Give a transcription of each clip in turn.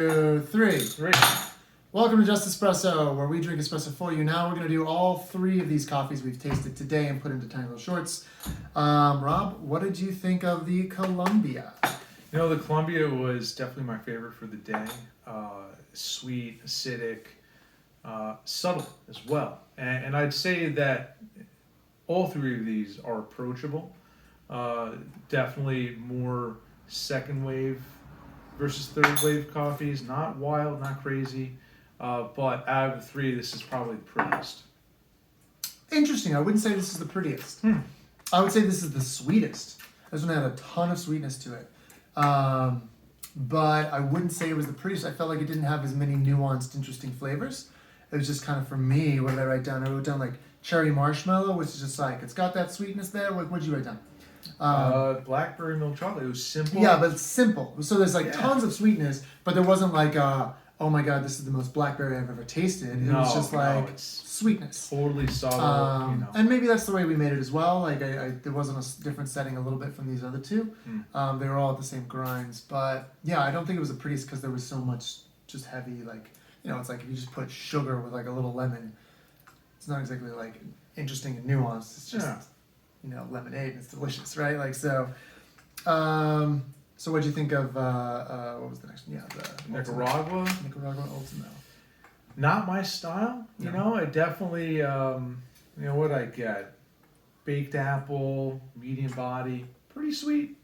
2, 3. Three. Welcome to Just Espresso, where we drink espresso for you. Now we're going to do all three of these coffees we've tasted today and put into tiny little shorts. Rob, what did you think of the Columbia? You know, the Columbia was definitely my favorite for the day. Sweet, acidic, subtle as well. And I'd say that all three of these are approachable. Definitely more second wave versus third wave coffees. Not wild, not crazy. But out of the three, this is probably the prettiest. Interesting. I wouldn't say this is the prettiest. I would say this is the sweetest. This one had a ton of sweetness to it. But I wouldn't say it was the prettiest. I felt like it didn't have as many nuanced, interesting flavors. It was just kind of, for me, what did I write down? I wrote down like cherry marshmallow, which is just like, it's got that sweetness there. What did you write down? Blackberry milk chocolate. It was simple. Yeah, but it's simple. So there's like Yeah. tons of sweetness, but there wasn't like, oh my god, this is the most blackberry I've ever tasted. It was just like it's sweetness. totally subtle. And maybe that's the way we made it as well. Like there wasn't a different setting a little bit from these other two. They were all at the same grinds, but yeah, I don't think it was the prettiest because there was so much just heavy. Like, you know, it's like if you just put sugar with like a little lemon, it's not exactly like interesting and nuanced. It's just you know, lemonade and it's delicious, right? Like so. So what'd you think of what was the next one? Yeah, the Nicaragua. Nicaragua Ultimo. Not my style, you know. I definitely, you know, what I get, baked apple, medium body, pretty sweet.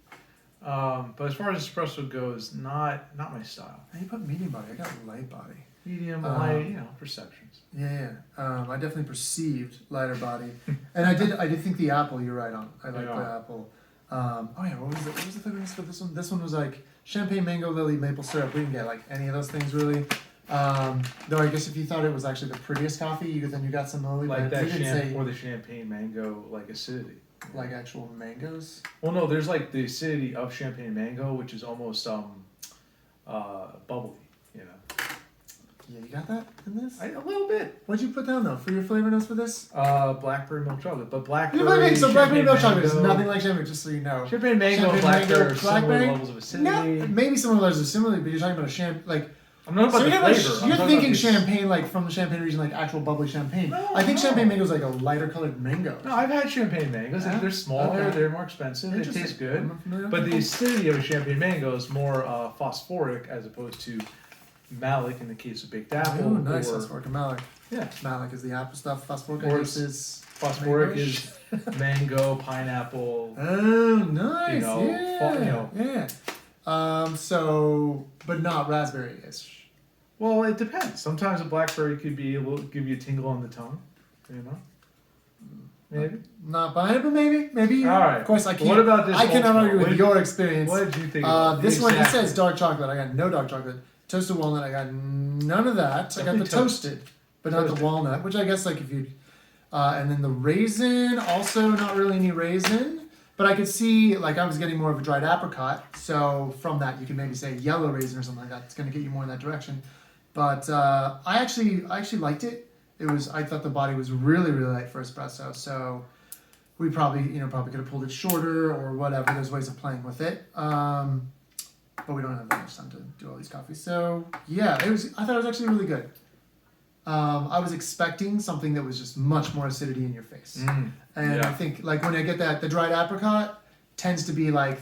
But as far as espresso goes, not my style. How you put medium body? I got light body. Medium, light, you know, perceptions. Yeah. I definitely perceived lighter body, and I did think the apple. You're right on. I like the apple. Oh yeah, what was the flavor for this one? This one was like champagne, mango, lily, maple syrup. We didn't get like any of those things really. Though I guess if you thought it was actually the prettiest coffee, then you got some lily. Like that say or the champagne mango, like acidity. Like actual mangoes. Well, no, there's like the acidity of champagne mango, which is almost bubbly, you know. Yeah, you got that in this? A little bit. What'd you put down though for your flavor notes for this? Blackberry milk chocolate, but blackberry. So blackberry milk chocolate is mango. nothing like champagne, just so you know. Champagne mango and blackberry are similar blackberry? levels of acidity. No, maybe similar levels of similarity, but you're talking about a champagne like. I'm not about So the flavor. you're thinking champagne like from the Champagne region, like actual bubbly champagne. No, I think champagne mango is like a lighter colored mango. No, I've had champagne mangoes. Yeah? They're smaller. Okay. They're more expensive. They taste good. But But the acidity of a champagne mango is more phosphoric as opposed to malic in the case of baked apple. Oh, nice. Or, Phosphoric and malic. Yeah. Malic is the apple stuff. Phosphoric Or is phosphoric mango-ish. is mango, pineapple. Oh, nice. You know, yeah. So, but not raspberry-ish. Well, it depends. Sometimes a blackberry could be give you a tingle on the tongue. You know. Maybe. Not buying it, but maybe. All right. Of course, I can't. What about this? I cannot argue with your experience. What did you think? About This one, it exactly. says dark chocolate. I got no dark chocolate. Toasted walnut. I got none of that. Definitely I got the toasted, but not the walnut. Which I guess like if you, and then the raisin. Also, not really any raisin. But I could see like I was getting more of a dried apricot. So from that, you can maybe say yellow raisin or something like that. It's going to get you more in that direction. But I actually liked it. I thought the body was really light for espresso. So we probably could have pulled it shorter or whatever. There's ways of playing with it. But we don't have that much time to do all these coffees. So yeah, I thought it was actually really good. I was expecting something that was just much more acidity in your face. And I think like when I get the dried apricot tends to be like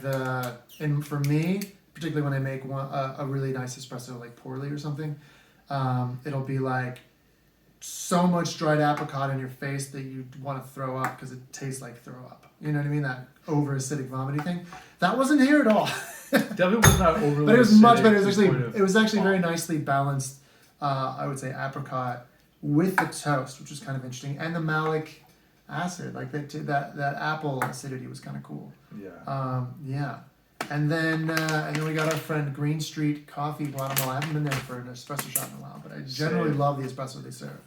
and for me, particularly when I make a really nice espresso like poorly or something, it'll be like so much dried apricot in your face that you want to throw up because it tastes like throw up. You know what I mean? That over acidic vomity thing. That wasn't here at all. Definitely was not overly. But it was much better. It was actually fun. very nicely balanced. I would say apricot with the toast, which was kind of interesting, and the malic acid, like that apple acidity was kind of cool. Yeah. Yeah. And then we got our friend Green Street Coffee Guatemala. I haven't been there for an espresso shop in a while, but I generally love the espresso they serve.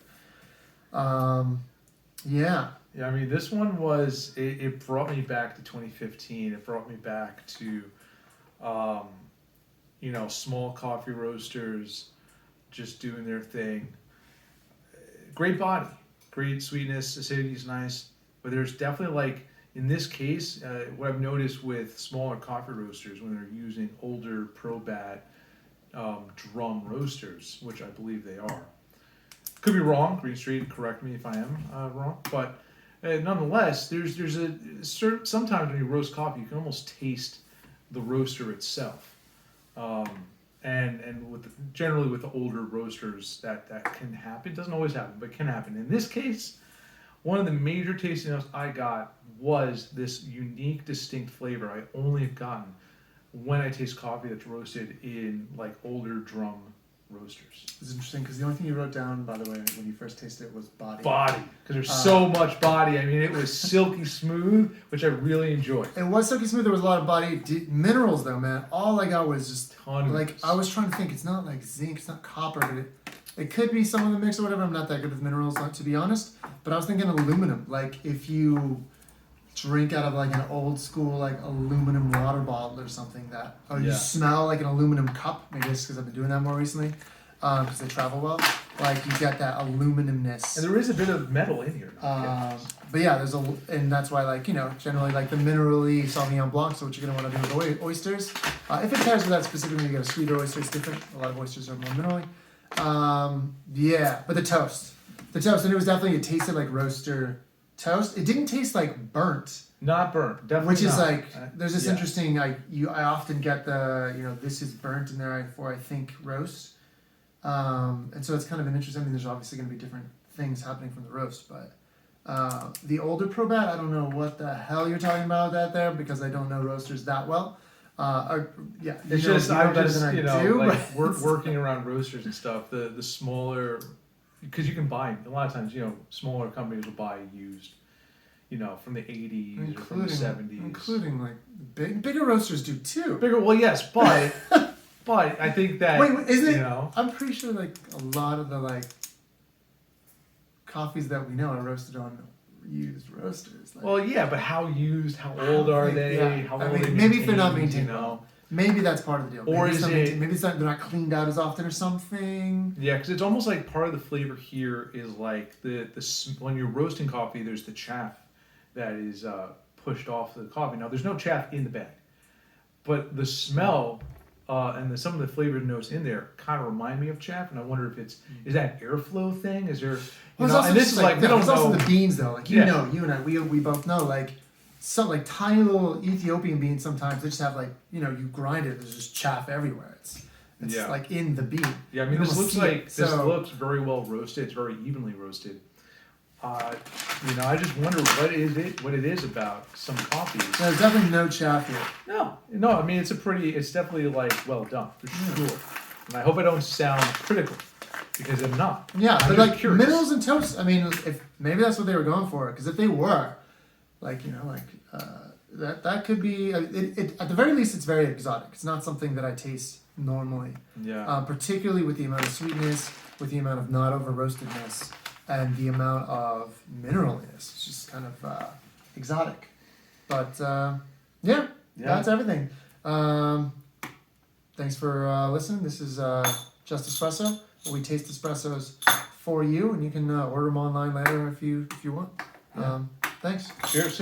Yeah. Yeah, I mean, this one was, it brought me back to 2015. It brought me back to, you know, small coffee roasters just doing their thing. Great body, great sweetness, acidity is nice, but there's definitely like, in this case, what I've noticed with smaller coffee roasters when they're using older Probat drum roasters, which I believe they are. Could be wrong. Green Street, correct me if I am wrong. But nonetheless, there's a certain, sometimes when you roast coffee, you can almost taste the roaster itself. And generally with the older roasters, that can happen. It doesn't always happen, but can happen. In this case, one of the major tasting notes I got was this unique, distinct flavor I only have gotten when I taste coffee that's roasted in like older drum roasters. It's interesting because the only thing you wrote down, by the way, when you first tasted it was body. Body, because there's so much body. I mean, it was silky smooth, which I really enjoyed. It was silky smooth. There was a lot of body. Minerals, though, man. All I got was just Tons. like I was trying to think. It's not like zinc. It's not copper, but it could be some of the mix or whatever. I'm not that good with minerals, to be honest. But I was thinking aluminum. Like if you drink out of like an old school like aluminum water bottle or something that you smell like an aluminum cup. Maybe it's because I've been doing that more recently because they travel well. Like you get that aluminumness. And there is a bit of metal in here. But yeah, and that's why like generally like the minerally Sauvignon Blanc. So what you're gonna want to do with oysters, if it pairs with that specifically, you get a sweeter oyster. It's different. A lot of oysters are more minerally. But the toast, and it was definitely, it tasted like roaster toast. It didn't taste like burnt. Not burnt, definitely. Which is not. like, there's this interesting, I often get the, this is burnt in there for, I think, roast. And so it's kind of an interesting, I mean, there's obviously going to be different things happening from the roast, but the older Probat, I don't know what the hell you're talking about there because I don't know roasters that well. It's just, I'm just, like working around roasters and stuff, the smaller, because you can buy, a lot of times, smaller companies will buy used, from the 80s or from the 70s. Including like bigger roasters do too. Bigger, well, yes, but but I think that wait, isn't it? I'm pretty sure like a lot of the like coffees that we know are roasted on used roasters. Like, well, yeah, but how used? How old are they? Yeah. How I old mean, maybe if they're not maintained well. Maybe that's part of the deal. Or is it? Maybe they're not cleaned out as often or something. Yeah, because it's almost like part of the flavor here is like the when you're roasting coffee, there's the chaff that is pushed off the coffee. Now, there's no chaff in the bag, but the smell and some of the flavored notes in there kind of remind me of chaff, and I wonder if is that an airflow thing? Is there? And this is like we don't know. Also the beans though, like you and I, we both know like. Some like tiny little Ethiopian beans sometimes they just have like you grind it, there's just chaff everywhere. It's like in the bean. Yeah, I mean this looks looks very well roasted. It's very evenly roasted. I just wonder what it is about some coffees. There's definitely no chaff here. No. I mean it's definitely like well done for sure. And I hope I don't sound critical because I'm not. Yeah, I'm but like curious. minerals and toast. I mean, if maybe that's what they were going for. Because if they were. Like that could be it at the very least it's very exotic. It's not something that I taste normally. Yeah. Particularly with the amount of sweetness, with the amount of not over roastedness, and the amount of mineraliness. It's just kind of exotic. But that's everything. Thanks for listening. This is Just Espresso. We taste espressos for you, and you can order them online later if you want. Thanks. Cheers.